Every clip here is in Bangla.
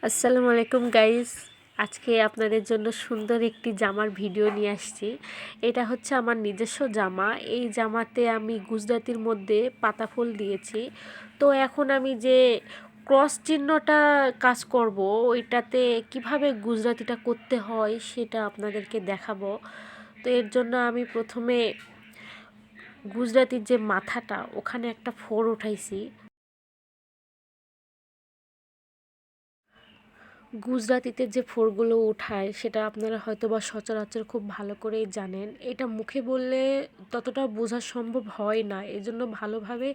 আসসালামু আলাইকুম গাইস। আজকে আপনাদের জন্য সুন্দর একটি জামার ভিডিও নিয়ে আসছি। এটা হচ্ছে আমার নিজস্ব জামা। এই জামাতে আমি গুজরাতির মধ্যে পাতা ফুল দিয়েছি। তো এখন আমি যে ক্রস চিহ্নটা কাজ করব, ওইটাতে কিভাবে গুজরাতিটা করতে হয় সেটা আপনাদেরকে দেখাবো। তো এর জন্য আমি প্রথমে গুজরাতির যে মাথাটা ওখানে একটা ফোর উঠাইছি। গুজরাতিতে যে ফোরগুলো ওঠায় সেটা আপনারা হয়তো বা সচরাচর খুব ভালো করেই জানেন। এটা মুখে বললে ততটা বোঝা সম্ভব হয় না, এজন্য ভালোভাবে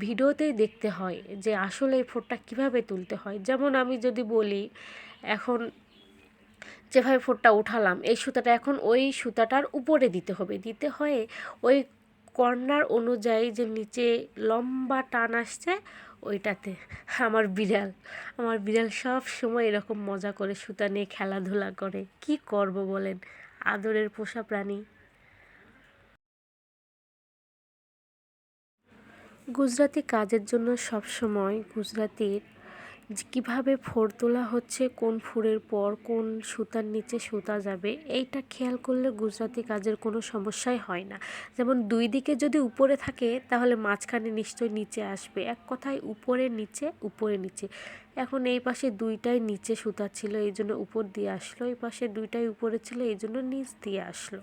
ভিডিওতেই দেখতে হয় যে আসলে এই ফোরটা কীভাবে তুলতে হয়। যেমন আমি যদি বলি, এখন যেভাবে ফোরটা উঠালাম, এই সুতাটা এখন ওই সুতাটার উপরে দিতে হবে। দিতে হয় ওই কর্নার অনুযায়ী যে নিচে লম্বা টান আসছে ওইটাতে। আমার বিড়াল সব সময় এরকম মজা করে সুতা নিয়ে খেলাধুলা করে। কি করব বলেন, আদরের পোষা প্রাণী। গুজরাটি কাজের জন্য সবসময় গুজরাটির কীভাবে ফোর তোলা হচ্ছে, কোন ফুরের পর কোন সুতার নিচে সুতা যাবে, এইটা খেয়াল করলে গুজরাটি কাজের কোনো সমস্যাই হয় না। যেমন দুই দিকে যদি উপরে থাকে তাহলে মাঝখানে নিশ্চয়ই নিচে আসবে। এক কথায় উপরে নিচে উপরে নিচে। এখন এই পাশে দুইটাই নিচে সুতা ছিল, এই জন্য উপর দিয়ে আসলো। এই পাশে দুইটাই উপরে ছিল, এই জন্য নিচ দিয়ে আসলো।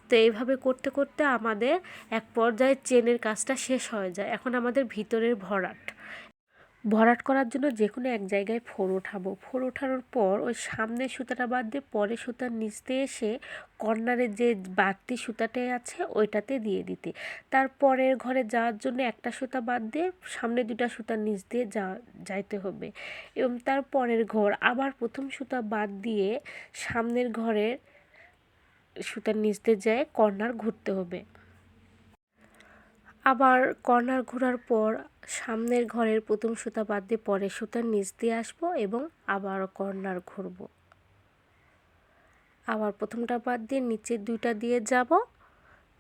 তো এইভাবে করতে করতে আমাদের এক পর্যায়ে চেনের কাজটা শেষ হয়ে যায়। এখন আমাদের ভিতরের ভরাট করার জন্য যে কোনো এক জায়গায় ফোর ওঠাবো। ফোর ওঠানোর পর ওই সামনের সুতাটা বাদ দিয়ে পরের সুতার নিচ দিয়ে এসে কর্নারে যে বাড়তি সুতাটাই আছে ওইটাতে দিয়ে দিতে। তারপরের ঘরে যাওয়ার জন্য একটা সুতা বাদ দিয়ে সামনে দুটা সুতার নিচ দিয়ে যাইতে হবে, এবং তারপরের ঘর আবার প্রথম সুতা বাদ দিয়ে সামনের ঘরের সুতার নিচ দিয়ে যায় কর্নার ঘুরতে হবে। আবার কর্নার ঘোরার পর সামনের ঘরের প্রথম সুতা বাদ দিয়ে পরের সুতার নিচ দিয়ে আসবো এবং আবার কর্নার ঘুরব। আবার প্রথমটা বাদ দিয়ে নিচের দুইটা দিয়ে যাব,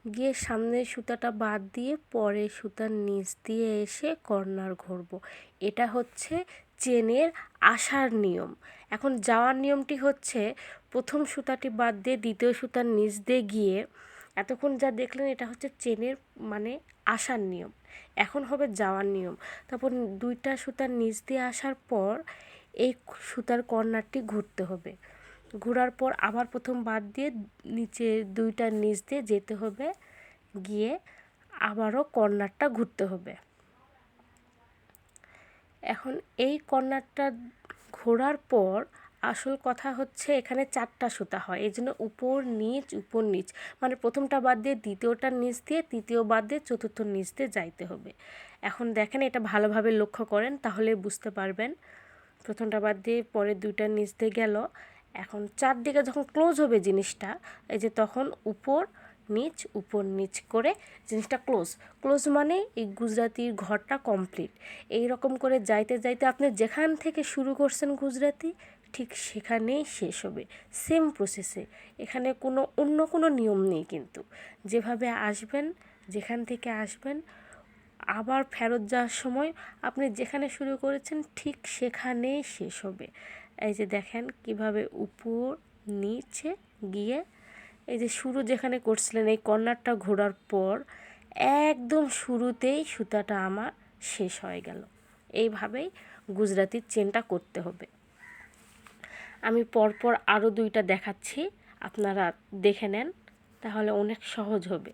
গিয়ে সামনের সুতাটা বাদ দিয়ে পরের সুতার নিচ দিয়ে এসে কর্নার ঘুরব। এটা হচ্ছে চেনের আসার নিয়ম। এখন যাওয়ার নিয়মটি হচ্ছে প্রথম সুতাটি বাদ দিয়ে দ্বিতীয় সুতার নিচ দিয়ে গিয়ে, এতক্ষণ যা দেখলেন এটা হচ্ছে চেনের মানে আসার নিয়ম। এখন হবে যাওয়ার নিয়ম। তারপর দুইটা সুতার নিচ দিয়ে আসার পর এই সুতার কর্নারটি ঘুরতে হবে। ঘোরার পর আবার প্রথম বাদ দিয়ে নিচে দুইটার নিচ দিয়ে যেতে হবে, গিয়ে আবারও কর্নারটা ঘুরতে হবে। এখন এই কর্নারটা ঘোরার পর আসল কথা হচ্ছে এখানে চারটা সুতা হয়, এই জন্য উপর নিচ মানে প্রথমটা বাদ দিয়ে দ্বিতীয়টার নিচ দিয়ে, তৃতীয় বাদ দিয়ে চতুর্থ নিচ দিয়ে যাইতে হবে। এখন দেখেন, এটা ভালোভাবে লক্ষ্য করেন তাহলে বুঝতে পারবেন। প্রথমটা বাদ দিয়ে পরে দুইটার নিচ দিয়ে গেল। এখন চারদিকে যখন ক্লোজ হবে জিনিসটা, এই যে তখন উপর নিচ করে জিনিসটা ক্লোজ মানে এই গুজরাটির ঘরটা কমপ্লিট। এই রকম করে যাইতে যাইতে আপনি যেখান থেকে শুরু করছেন গুজরাটি, ঠিক সেখানেই শেষ হবে, সেম প্রসেসে। এখানে অন্য কোনো নিয়ম নেই, কিন্তু যেভাবে আসবেন, যেখান থেকে আসবেন, আবার ফেরত যাওয়ার সময় আপনি যেখানে শুরু করেছেন ঠিক সেখানেই শেষ হবে। এই যে দেখেন কিভাবে উপর নিচে গিয়ে এই যে শুরু যেখানে করছিলেন এই কর্নারটা ঘোরার পর একদম শুরুতেই সুতাটা আমার শেষ হয়ে গেল। এইভাবেই গুজরাটির চেনটা করতে হবে। আমি পরপর আরও দুইটা দেখাচ্ছি, আপনারা দেখে নেন, তাহলে অনেক সহজ হবে।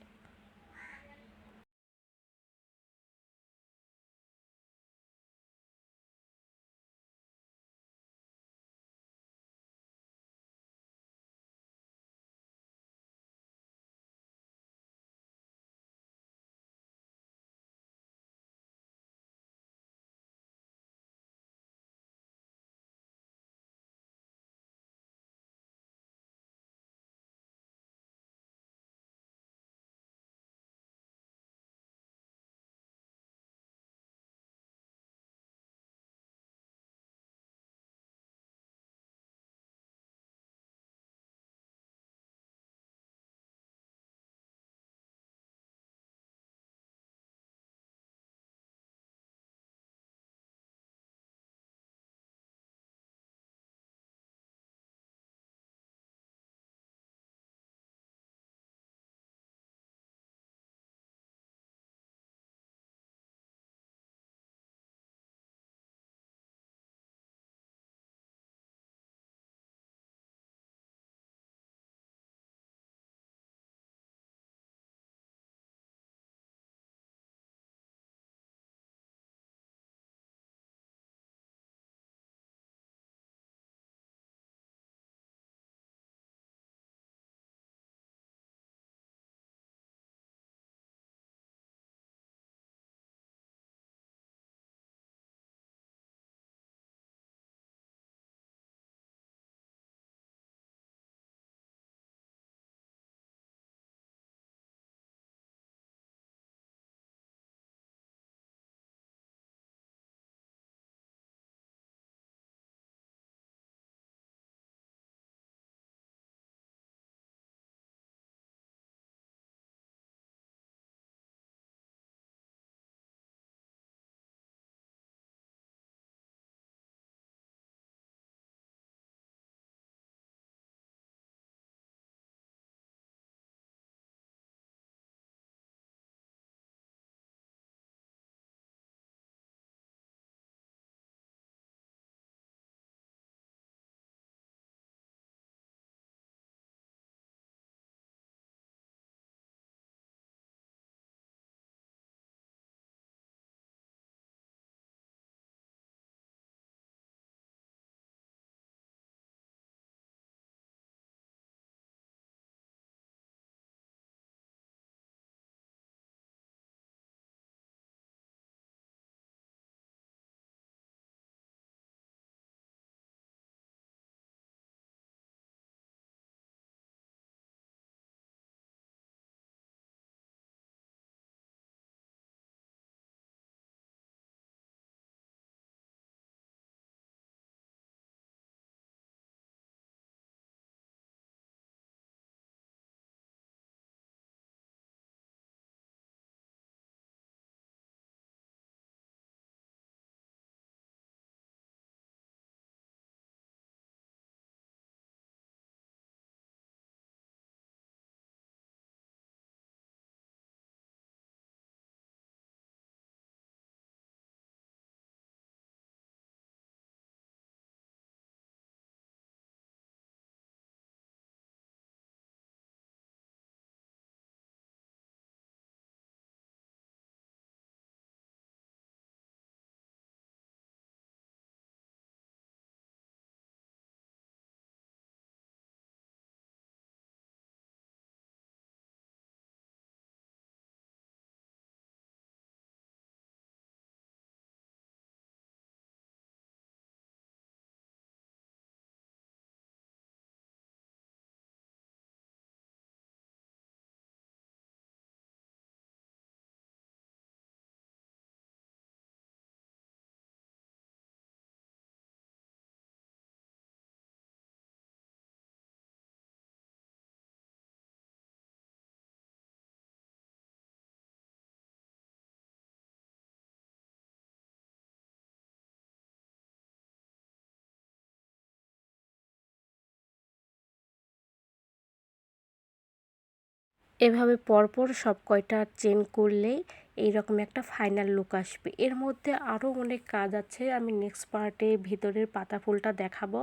এভাবে পরপর সব কয়টা চেন করলেই এইরকম একটা ফাইনাল লুক আসবে। এর মধ্যে আরও অনেক কাজ আছে, আমি নেক্সট পার্টে ভিতরের পাতা ফুলটা দেখাবো।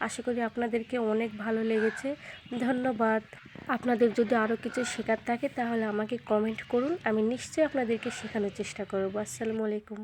আশা করি আপনাদেরকে অনেক ভালো লেগেছে। ধন্যবাদ। আপনাদের যদি আরও কিছু শেখার থাকে তাহলে আমাকে কমেন্ট করুন, আমি নিশ্চয়ই আপনাদেরকে শেখানোর চেষ্টা করব। আসসালামু আলাইকুম।